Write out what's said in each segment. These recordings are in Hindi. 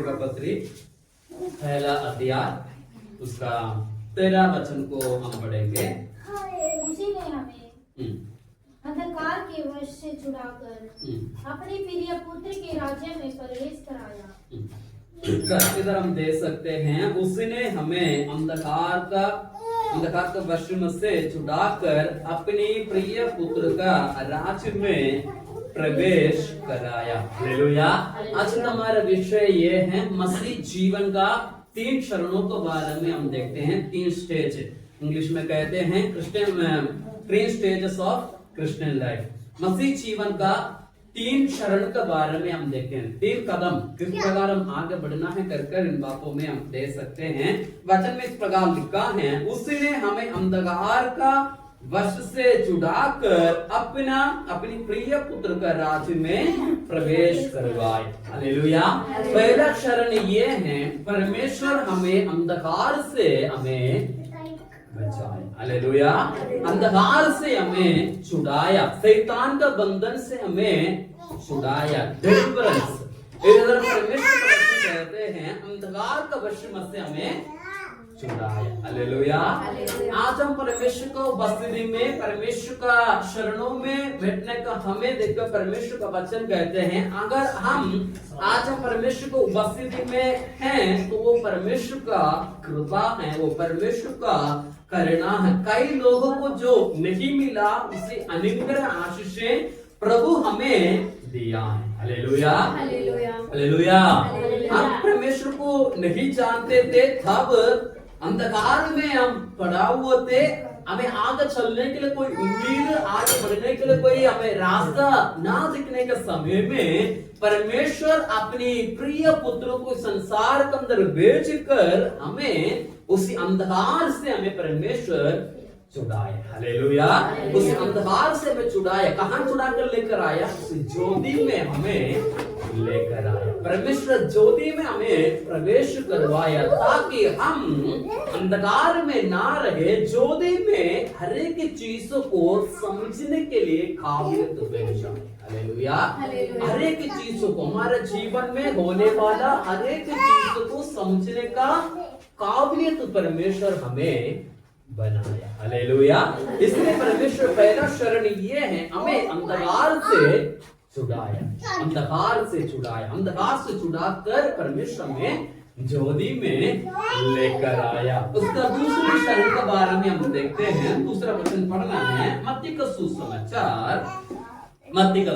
का पत्री पहला अध्याय उसका 13 वचन को हम पढ़ेंगे। उसी ने हमें अंधकार के वश से छुड़ाकर अपने प्रिय पुत्र के राज्य में प्रवेश कराया। इधर हम देख सकते हैं, उसने हमें अंधकार का वश से छुड़ाकर अपनी प्रिय पुत्र का राज्य में प्रवेश कराया। हालेलुया। आज हमारा विषय ये है मसीह जीवन का 3 चरणों के बारे में हम देखते हैं। 3 स्टेज, इंग्लिश में कहते हैं Christian 3 stages of Christian life. मसीह जीवन का 3 चरण के बारे में हम देखते हैं। 3 कदम किस प्रकार हम आगे बढ़ना है कर इन बातों में हम देख सकते हैं। वचन में इस प्रकार लिखा है, उसने हमें अंधकार का वश से छुड़ाकर अपनी प्रिय पुत्र का राज्य में प्रवेश करवाए। हालेलुया। पहला चरण ये है, परमेश्वर हमें अंधकार से हमें बचाए। हालेलुया। अंधकार से हमें छुड़ाया, शैतान का बंधन से हमें छुड़ाया, डिलीवरेंस। इधर परमेश्वर कहते हैं अंधकार का वश से हमें छुड़ाया। हालेलुया। आज हम परमेश्वर को उपस्थिति में, परमेश्वर का शरणों में बैठने का हमें देखकर परमेश्वर का वचन कहते हैं, अगर हम आज हम परमेश्वर को उपस्थिति में हैं तो वो परमेश्वर का कृपा है, वो परमेश्वर का करना है। कई लोगों को जो नहीं मिला उसे अनुग्रह आशीषें प्रभु हमें दिया है। हालेलुया। हालेलुया। हम परमेश्वर को नहीं जानते थे, तब अंधकार में हम पड़ा हुए थे। हमें आगे चलने के लिए कोई उम्मीद, आगे बढ़ने के लिए कोई हमें रास्ता ना दिखने के समय में परमेश्वर अपनी प्रिय पुत्र को संसार के अंदर भेजकर हमें उसी अंधकार से हमें परमेश्वर छुड़ाया। हालेलुया। उस अंधकार से हमें छुड़ाया। कहां छुड़ा कर लेकर आया? उस ज्योति में हमें लेकर आया। परमेश्वर ज्योति में हमें प्रवेश करवाया ताकि हम अंधकार में ना रहे, ज्योति में हर एक चीजों को समझने के लिए काबिलियत बन जाए। हालेलुया। हर एक चीजों को, हमारे जीवन में होने वाला हर एक चीजों को समझने का काबिलियत परमेश्वर हमें बनाया। हालेलुया। इसलिए परमेश्वर पहला शरण ये है, हमें अंधकार से छुड़ाया, अंधकार से छुड़ाया, अंधकार से छुड़ाकर परमेश्वर में ज्योति में लेकर आया। उसका दूसरी शरण के बारे में हम देखते हैं। दूसरा वचन पढ़ना है मत्ती का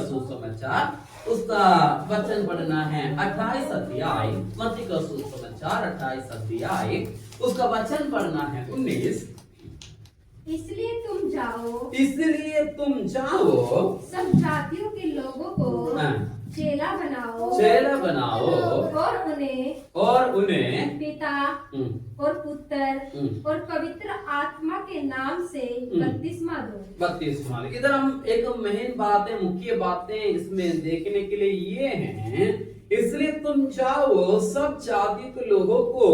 सुसमाचार, उसका वचन पढ़ना है 28 अध्याय, मत्ती का सुसमाचार 28 अध्याय, उसका वचन पढ़ना है 19। इसलिए तुम जाओ सब जातियों के लोगों को चेला बनाओ और उन्हें पिता और पुत्र और पवित्र आत्मा के नाम से बपतिस्मा दो। इधर हम एक मेन बातें, मुख्य बातें इसमें देखने के लिए ये हैं, इसलिए तुम जाओ सब जाति के लोगों को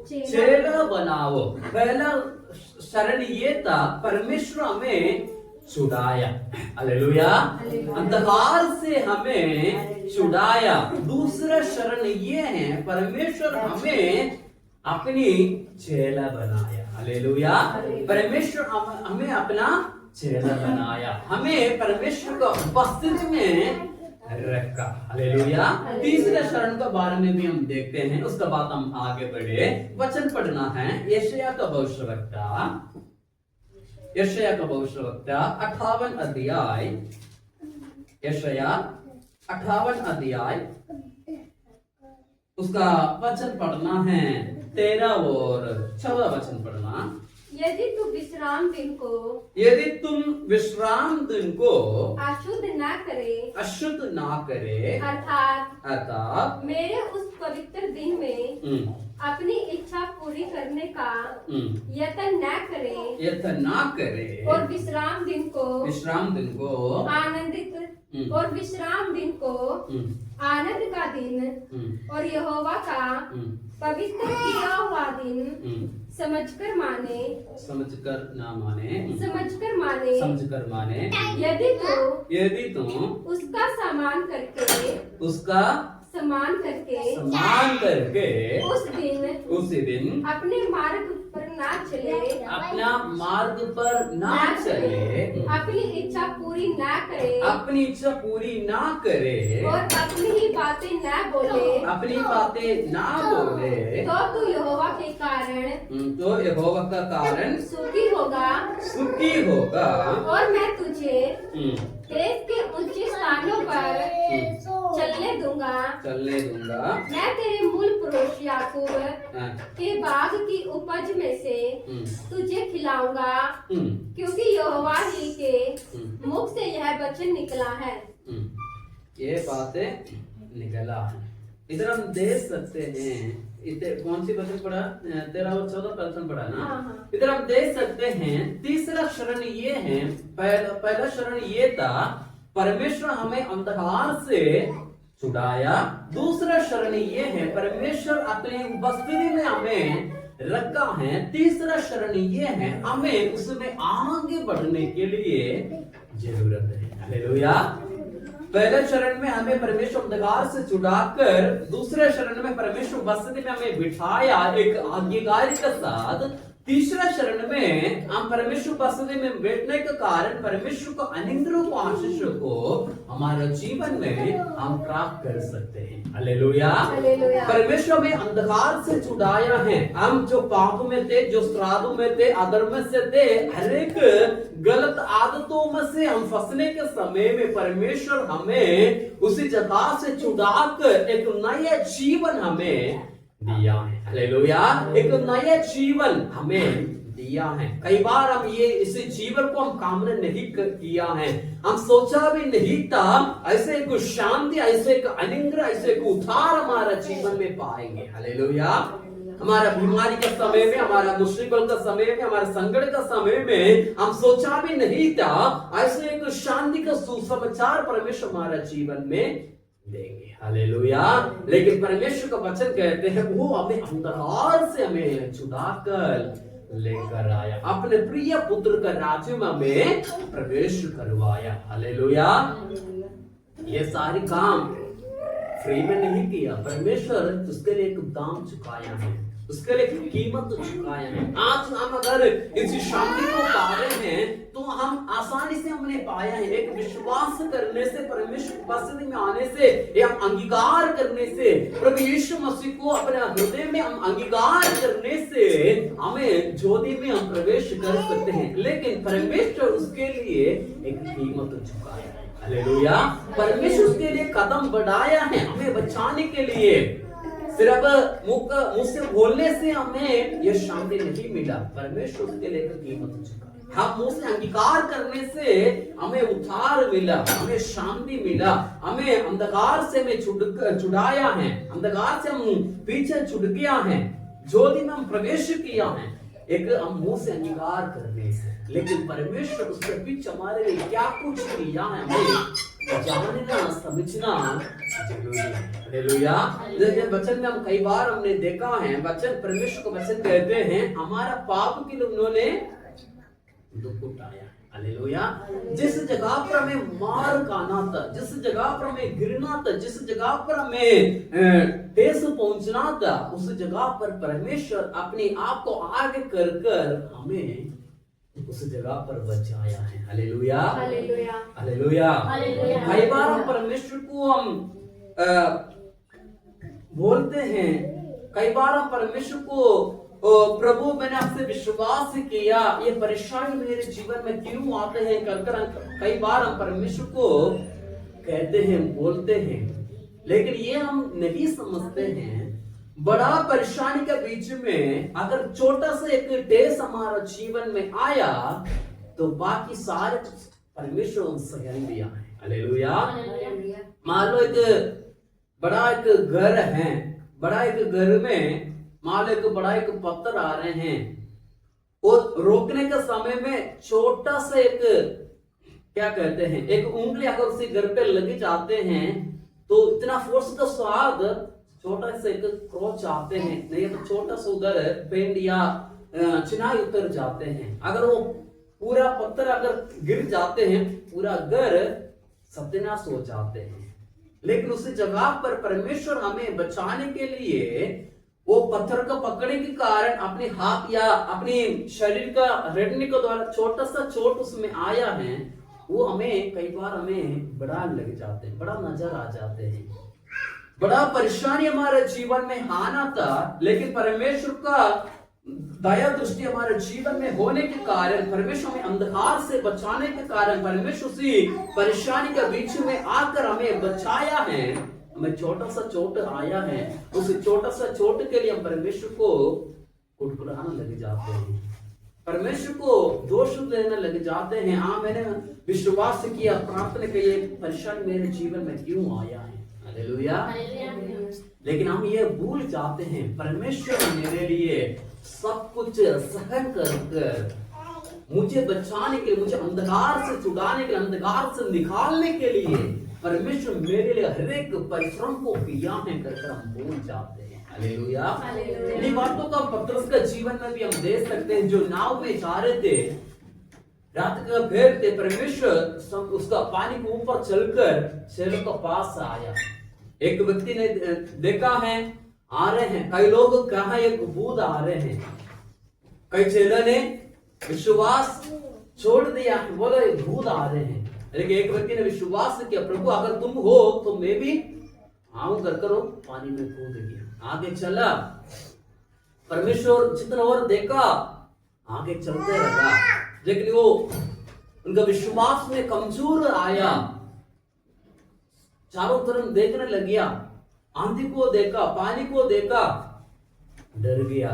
चेला बनाओ। पहला शरण ये था, परमेश्वर हमें छुड़ाया। हालेलुया। अंधकार से हमें छुड़ाया। दूसरा शरण ये है, परमेश्वर हमें अपनी चेला बनाया। हालेलुया। परमेश्वर हमें अपना चेला बनाया, हमें परमेश्वर का उपस्थिति में रखा। हालेलुया। तीसरे शरण के बारे में भी हम देखते हैं, उसके बाद हम आगे बढ़े। वचन पढ़ना है यशायाह का भविष्यवक्ता 58 अध्याय, यशायाह 58 अध्याय, उसका वचन पढ़ना है 13 और 14 वचन पढ़ना। यदि तुम विश्राम दिन को अशुद्ध ना करे अर्थात मेरे उस पवित्र दिन में अपनी इच्छा पूरी करने का यत्न न करे और विश्राम दिन को आनंद का दिन और यहोवा का पवित्र किया हुआ दिन समझकर माने। यदि तुम उसका समान करके उसी दिन अपने मार्ग पर ना चले, अपना मार्ग पर ना चले, अपनी इच्छा पूरी ना करे, अपनी इच्छा पूरी ना करे, और अपनी ही बातें ना बोले, तो तू यहोवा के कारण तो यहोवा का कारण सुखी होगा, और मैं तुझे देश के ऊंचे स्थानों पर चलने दूंगा। मैं तेरे मूल पुरुष याकूब के बाग की उपज में से तुझे खिलाऊंगा, क्योंकि यहोवा ही के मुख से यह वचन निकला है। ये बातें निकला है। इधर हम देख सकते हैं, कौन सी वचन पढ़ा? 13 और 14 प्रथम पढ़ा ना। इधर हम देख सकते हैं तीसरा शरण ये है, पहला शरण ये था परमेश्वर हमें अंधकार से छुड़ाया। दूसरा शरण ये है परमेश्वर अपने उपस्थिति में हमें रखा है। तीसरा शरण ये है हमें उसमें आगे बढ़ने के लिए जरूरत है। हालेलुया। पहले चरण में हमें परमेश्वर अंधकार से छुड़ाकर, दूसरे चरण में परमेश्वर उपस्थिति में हमें बिठाया एक आज्ञाकारी के साथ। तीसरा चरण में हम परमेश्वर उपस्थिति में बैठने के कारण परमेश्वर को अनिंद्रों को आशीष को हमारे जीवन में हम प्राप्त कर सकते हैं। हालेलुया। परमेश्वर में अंधकार से छुड़ाया है। हम जो पाप में थे, जो श्राद्धों में थे, अधर्म से थे, हर एक गलत आदतों में से हम फंसने के समय में परमेश्वर हमें उसी जगह से छुड़ाकर एक नया जीवन हमें दिया है। हालेलुया। एक नया जीवन हमें दिया है। कई बार हम इस जीवन को हम कामना नहीं किया है, हम सोचा भी नहीं था ऐसे एक शांति, ऐसे एक अनुग्रह, ऐसे एक उद्धार हमारा जीवन में पाएंगे। हालेलुया। हमारा बीमारी का समय में, हमारा मुसीबत का समय में, हमारे संकट का समय में हम सोचा भी नहीं था ऐसे एक शांति का सुसमाचार परमेश्वर हमारा जीवन में देंगे। हालेलुया। लेकिन परमेश्वर का वचन कहते हैं वो हमें अंधकार से हमें छुड़ाकर लेकर आया, अपने प्रिय पुत्र का राज्य में हमें प्रवेश करवाया। हालेलुया। ये सारी काम फ्री में नहीं किया, परमेश्वर उसके लिए एक दाम चुकाया है, उसके लिए कीमत चुकाया है। आज हम अगर इस शांति को पा रहे हैं तो हम आसानी से हमने पाया है। एक विश्वास करने से, परमेश्वर उपस्थिति में आने से, एक अंगीकार करने से, प्रभु यीशु मसीह को अपने हृदय में हम अंगीकार करने से हमें ज्योति में हम प्रवेश कर सकते हैं। लेकिन परमेश्वर उसके लिए एक कीमत चुकाया है। हालेलुया। परमेश्वर उसके लिए कदम बढ़ाया है हमें बचाने के लिए। सिर्फ मुंह से बोलने से हमें यह शांति नहीं मिला, परमेश्वर उसके लिए कीमत चुका। हम मुंह से अंगीकार करने से हमें उद्धार मिला, हमें शांति मिला, हमें अंधकार से हमें छुड़ाया है, अंधकार से हम पीछे छुट गया है, ज्योति में हम प्रवेश किया है एक हम मुंह से अंगीकार करने से। लेकिन परमेश्वर उसके बीच हमारे लिए क्या कुछ किया है हमें जानना समझना जरूरी है। हालेलुया। जैसे वचन में हम कई बार हमने देखा है, वचन परमेश्वर को वचन कहते हैं हमारा पाप के लिए उन्होंने दुख उठाया। हालेलुया। जिस जगह पर हमें मार खाना था, जिस जगह पर हमें गिरना था, जिस जगह पर हमें ठेस पहुंचना था, उस जगह पर परमेश्वर अपने आप को आगे कर कर हमें उस जगह पर बचाया है। हालेलुया। हालेलुया। कई बार हम परमेश्वर को हम बोलते हैं, कई बार हम परमेश्वर को प्रभु मैंने आपसे विश्वास किया, ये परेशानी मेरे जीवन में क्यों आते हैं कर कई बार हम परमेश्वर को कहते हैं, बोलते हैं। लेकिन ये हम नहीं समझते हैं बड़ा परेशानी के बीच में अगर छोटा सा एक ठेस हमारा जीवन में आया तो बाकी सारे परमेश्वर सहन दिया है। हालेलुया। मान लो एक बड़ा एक घर है, बड़ा एक घर में मान लो एक बड़ा एक पत्थर आ रहे हैं और रोकने के समय में छोटा सा एक क्या कहते हैं एक उंगली अगर उसी घर पे लगी जाते हैं तो इतना फोर्स का स्वाद छोटा सा एक क्रोच आते हैं, नहीं तो छोटा सा उधर पेंट या चिनाई उतर जाते हैं। अगर वो पूरा पत्थर अगर गिर जाते हैं पूरा घर सत्यानाश हो जाते हैं। लेकिन उस जगह पर परमेश्वर हमें बचाने के लिए वो पत्थर को पकड़ने के कारण अपने हाथ या अपने शरीर का रगड़ने के द्वारा छोटा सा चोट उसमें आया है, वो हमें कई बार हमें बड़ा लग जाते हैं, बड़ा नजर आ जाते हैं, बड़ा परेशानी हमारे जीवन में आना था। लेकिन परमेश्वर का दया दृष्टि हमारे जीवन में होने के कारण, परमेश्वर हमें अंधकार से बचाने के कारण, परमेश्वर उसी परेशानी के बीच में आकर हमें बचाया है। हमें छोटा सा चोट आया है, उस छोटा सा चोट के लिए हम परमेश्वर को कुटकुटाने लग जाते हैं, परमेश्वर को दोष देने लग जाते हैं। हाँ, मैंने विश्वास किया, प्रार्थना की, ये परेशानी मेरे जीवन में क्यों आया है, हालेलुया। लेकिन हम ये भूल जाते हैं, परमेश्वर मेरे लिए सब कुछ सहन कर मुझे बचाने के लिए, मुझे अंधकार से छुड़ाने के लिए, अंधकार से निकालने के लिए परमेश्वर मेरे लिए हर एक परिश्रम को किया है कर हम भूल जाते हैं, हालेलुया। इन बातों का पतरस का जीवन में भी हम देख सकते हैं। जो नाव में जा रहे थे, रात का फेर थे, परमेश्वर उसका पानी के ऊपर चलकर चेलों के पास आया। एक व्यक्ति ने देखा है आ रहे हैं, कई लोग कहा एक भूत आ रहे हैं, कई चेलों ने विश्वास छोड़ दिया, बोला भूत आ रहे हैं। लेकिन एक व्यक्ति ने विश्वास किया, प्रभु अगर तुम हो तो मैं भी आऊं कर करो, पानी में कूद गया, आगे चला। परमेश्वर जितना और देखा आगे चलते रहा, लेकिन वो उनका विश्वास में कमजोर आया, चारों तरफ देखने लग गया, आंधी को देखा, पानी को देखा, डर गया,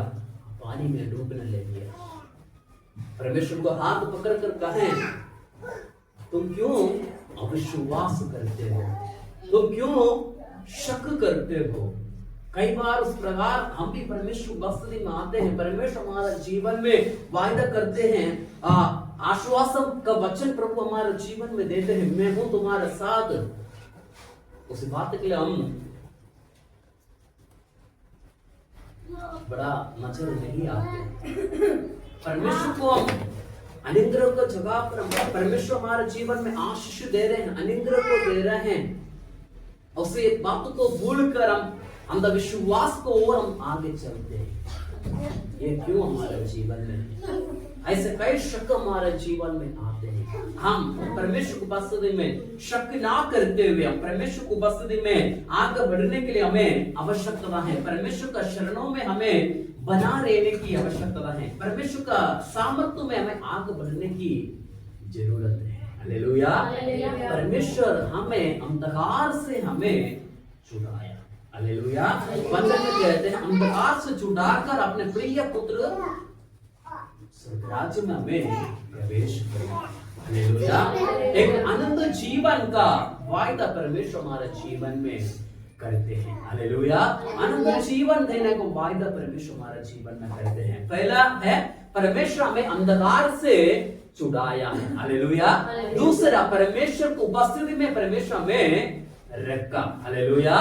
पानी में डूबने लग गया। परमेश्वर को हाथ पकड़ कर कहे, तुम क्यों अविश्वास करते हो, तुम क्यों शक करते हो। कई बार उस प्रकार हम भी परमेश्वर बस्ती में आते हैं, परमेश्वर हमारा जीवन में वायदा करते हैं, आश्वासन का वचन प्रभु हमारे जीवन में देते हैं, मैं हूं तुम्हारे साथ। उस बात के लिए हम बड़ा नजर नहीं आते। परमेश्वर को हम अनुग्रह को जगह पर परमेश्वर हमारे जीवन में आशीष दे रहे हैं, अनुग्रह को दे रहे हैं, उसे एक बात को भूल कर हम अंधविश्वास को और हम आगे चलते हैं। ये क्यों हमारे जीवन में ऐसे कई शक हमारे जीवन में आते हैं। हम परमेश्वर की उपस्थिति में शक ना करते हुए हम परमेश्वर की उपस्थिति में आगे बढ़ने के लिए हमें आवश्यकता है, परमेश्वर का शरणों में हमें बना रहने की आवश्यकता है, परमेश्वर का सामर्थ्य में हमें आगे बढ़ने की जरूरत है, हालेलुया। परमेश्वर हमें अंधकार से हमें छुड़ाया, हालेलुया। वचन में कहते हैं अंधकार से छुड़ाकर अपने प्रिय पुत्र राज्य में हमें प्रवेश करें, हालेलुया। एक अनंत जीवन का वायदा परमेश्वर हमारे जीवन में करते हैं, हालेलुया। अनंत जीवन देने को वायदा परमेश्वर हमारे जीवन में करते हैं। पहला है परमेश्वर हमें अंधकार से छुड़ाया है, हालेलुया। दूसरा परमेश्वर की उपस्थिति में परमेश्वर हमें रखा, हालेलुया।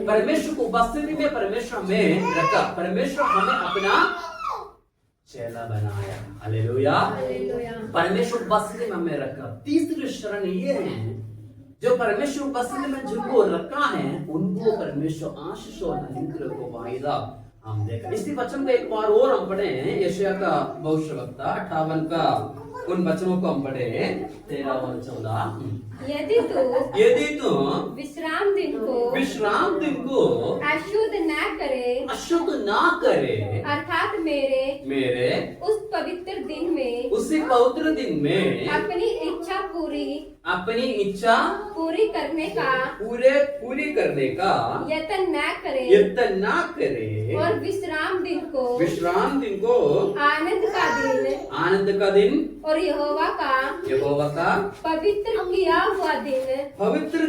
परमेश्वर की उपस्थिति में परमेश्वर हमें रखा, परमेश्वर हमें अपना चेला बनाया, हालेलुया। परमेश्वर उपस्थिति में हमें रखा। तीसरी शरण ये है, जो परमेश्वर उपस्थिति में जिनको रखा है उनको परमेश्वर आशीष और अनुग्रह को वायदा हम देखा। इसी वचन को एक बार और हम पढ़े हैं, यशायाह का भविष्यवक्ता 58 का उन वचनों को हम पढ़े हैं 13 और 14। यदि तू विश्राम दिन को अशुद्ध ना करे अर्थात मेरे उस पवित्र दिन में अपनी इच्छा पूरी करने का यत्न ना करे और विश्राम दिन को आनंद का दिन और यहोवा का पवित्र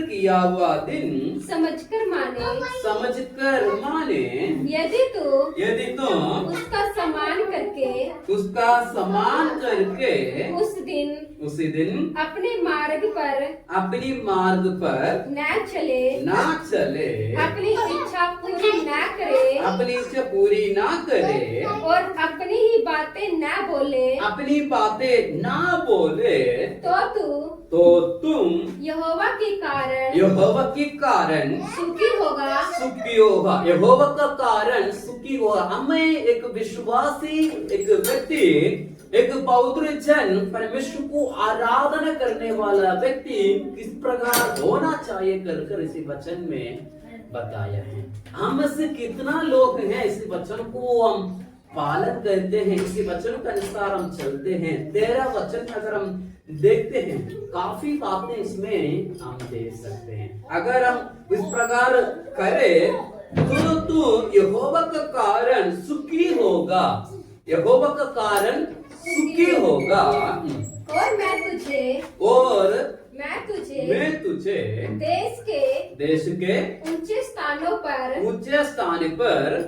किया हुआ दिन समझकर माने। यदि तो उसका समान करके उसी दिन अपने मार्ग पर ना चले अपनी इच्छा पूरी ना करे और अपनी बातें ना बोले तो तू तो तुम यहोवा के कारण सुखी होगा। यहोवा का कारण सुखी होगा। हमें एक विश्वासी, एक व्यक्ति, एक पवित्र जन, परमेश्वर को आराधना करने वाला व्यक्ति किस प्रकार होना चाहिए कर इसी वचन में बताया है। हम से कितना लोग हैं इस वचन को हम पालन करते हैं, इसी वचन के अनुसार हम चलते हैं। 13 वचन अगर हम देखते हैं, काफी बातें इसमें हम देख सकते हैं। अगर हम इस प्रकार करें तो तू यहोवा का कारण सुखी होगा। यहोवा का कारण सुखी होगा। और मैं तुझे देश के ऊंचे स्थानों पर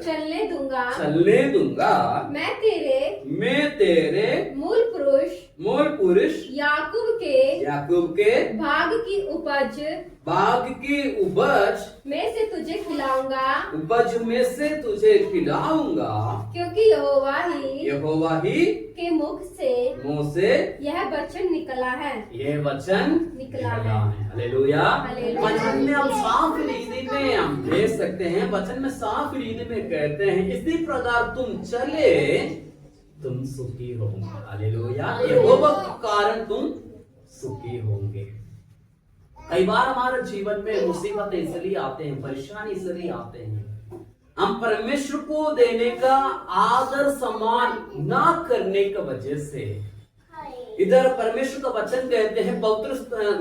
चलने दूंगा। मैं तेरे मूल पुरुष याकूब के भाग की उपज में से तुझे खिलाऊंगा, क्योंकि यहोवा ही के मुख से यह वचन निकला है। हालेलुया। वचन में हम साफ रीति में हम देख सकते हैं, वचन में साफ रीति में कहते हैं, इसी प्रकार तुम चले तुम सुखी होंगे। हालेलुया। यहोवा के कारण तुम सुखी होंगे। कई बार हमारे जीवन में मुसीबतें इसलिए आते हैं, परेशानी इसलिए आते हैं, हम परमेश्वर को देने का आदर सम्मान ना करने की वजह से। इधर परमेश्वर का वचन कहते हैं, पवित्र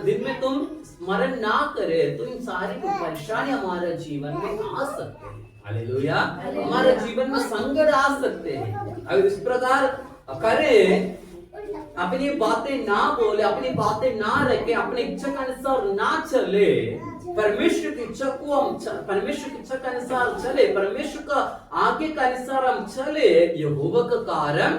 दिन में तुम स्मरण ना करे तो इन सारी परेशानी हमारे जीवन में आ सकते हैं। हालेलुया। हमारे जीवन में संकट आ सकते हैं। अगर इस प्रकार करें, अपनी बातें ना बोले, अपनी बातें ना रखे, अपनी इच्छा के अनुसार ना चले, परमेश्वर की इच्छा को हम परमेश्वर की इच्छा के अनुसार चले, परमेश्वर का आगे के अनुसार हम चले, यहोवा का कारण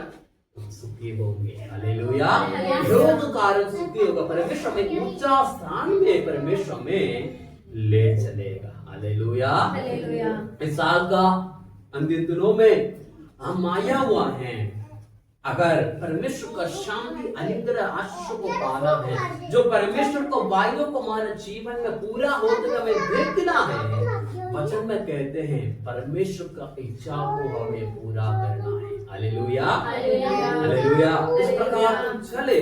सुखी होंगे। हालेलुया। यहोवा का कारण सुखी होगा। परमेश्वर में ऊंचा स्थान में परमेश्वर में ले चलेगा। हालेलुया। इस साल का अंतिम दिनों में हम आया हुआ हैं। अगर परमेश्वर का शांति अनुग्रह आशीष को पाना है, जो परमेश्वर को वायु को हमारे जीवन में पूरा होते हुए देखना है, वचन में कहते हैं परमेश्वर का इच्छा को हमें पूरा करना है। हालेलुया। हालेलुया। इस प्रकार तुम चले,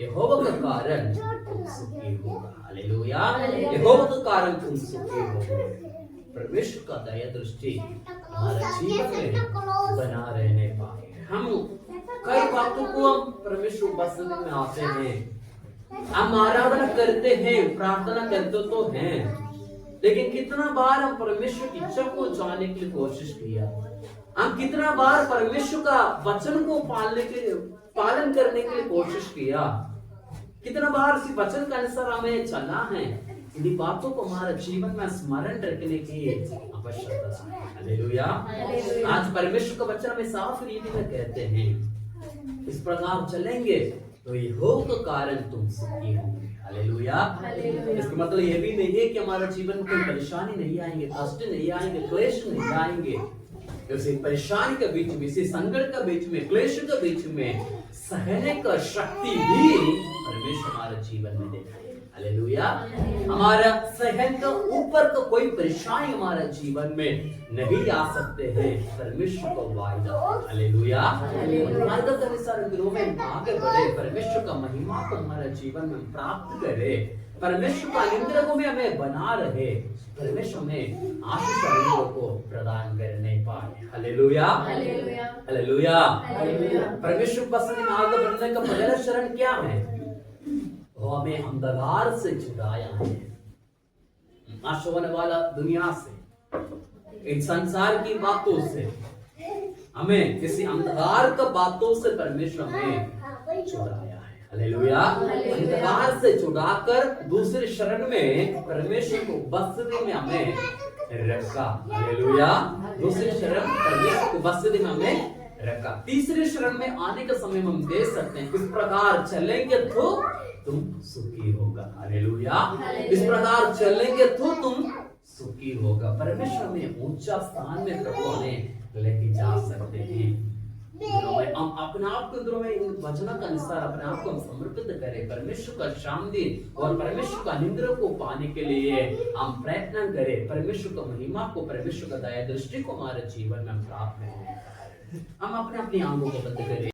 यहोवा का कारण तुम सुखी होगा। हालेलुया। यहोवा का कारण तुम सुखी होगे। परमेश्वर का दया दृष्टि हमारे जीवन में बना रहने पाए। हम कई बातों को हम परमेश्वर बसने में आते हैं, हम आराधना करते हैं, प्रार्थना करते तो हैं, लेकिन कितना बार हम परमेश्वर की इच्छा को जानने की कोशिश किया, हम कितना बार परमेश्वर का वचन को पालन करने के लिए कोशिश किया, कितना बार इसी वचन के अनुसार हमें चलना है। इन बातों को हमारे जीवन में स्मरण रखने की आवश्यकता है। हालेलुया। आज परमेश्वर का वचन हमें साफ रीति में कहते हैं, इस प्रकार चलेंगे तो यहोवा का कारण तुम सुखी होंगे। हालेलुया। इसका मतलब ये भी नहीं है कि हमारे जीवन में कोई परेशानी नहीं आएंगे, कष्ट नहीं आएंगे, क्लेश नहीं आएंगे। इसी परेशानी के बीच में, इसी संकट के बीच में, क्लेश के बीच में सहने का शक्ति भी परमेश्वर हमारे जीवन में देता है। हालेलुया। हमारा सहन का ऊपर का कोई परेशानी हमारे जीवन में नहीं आ सकते हैं, परमेश्वर का वायदा। हालेलुया। वायदा के अनुसार दिनों में आगे बढ़े, परमेश्वर का महिमा को हमारे जीवन में प्राप्त करे, परमेश्वर का अनुग्रह में हमें बना रहे, परमेश्वर में आशीष को प्रदान करने पाए। हालेलुया। हालेलुया। परमेश्वर पसंद में आगे बढ़ने का पहला चरण क्या है? वो हमें अंधकार से छुड़ाया है, नाश होने वाला दुनिया से, इन संसार की बातों से, हमें किसी अंधकार का बातों से परमेश्वर हमें छुड़ाया है। हालेलुया। अंधकार से छुड़ाकर दूसरे शरण में परमेश्वर को बस्ती में हमें रखा। हालेलुया। दूसरे शरण परमेश्वर को बस्ती में हमें रखा। तीसरे शरण में आने का समय हम देख सकते हैं, किस प्रकार चलेंगे तो तुम सुखी होगा। हालेलुया। इस प्रकार चलेंगे तो तुम सुखी होगा। परमेश्वर में ऊंचा स्थान में प्रभु हमें लेके जा सकते हैं। दिनों में हम अपने आप को दिनों में इन वचनों के अनुसार अपने आप को हम समर्पित करें, परमेश्वर का शांति और परमेश्वर का निंद्र को पाने के लिए हम प्रयत्न करें, परमेश्वर का महिमा को, परमेश्वर का दया दृष्टि को हमारे जीवन में हम प्राप्त करें। हम अपने अपनी आंखों को बंद करें।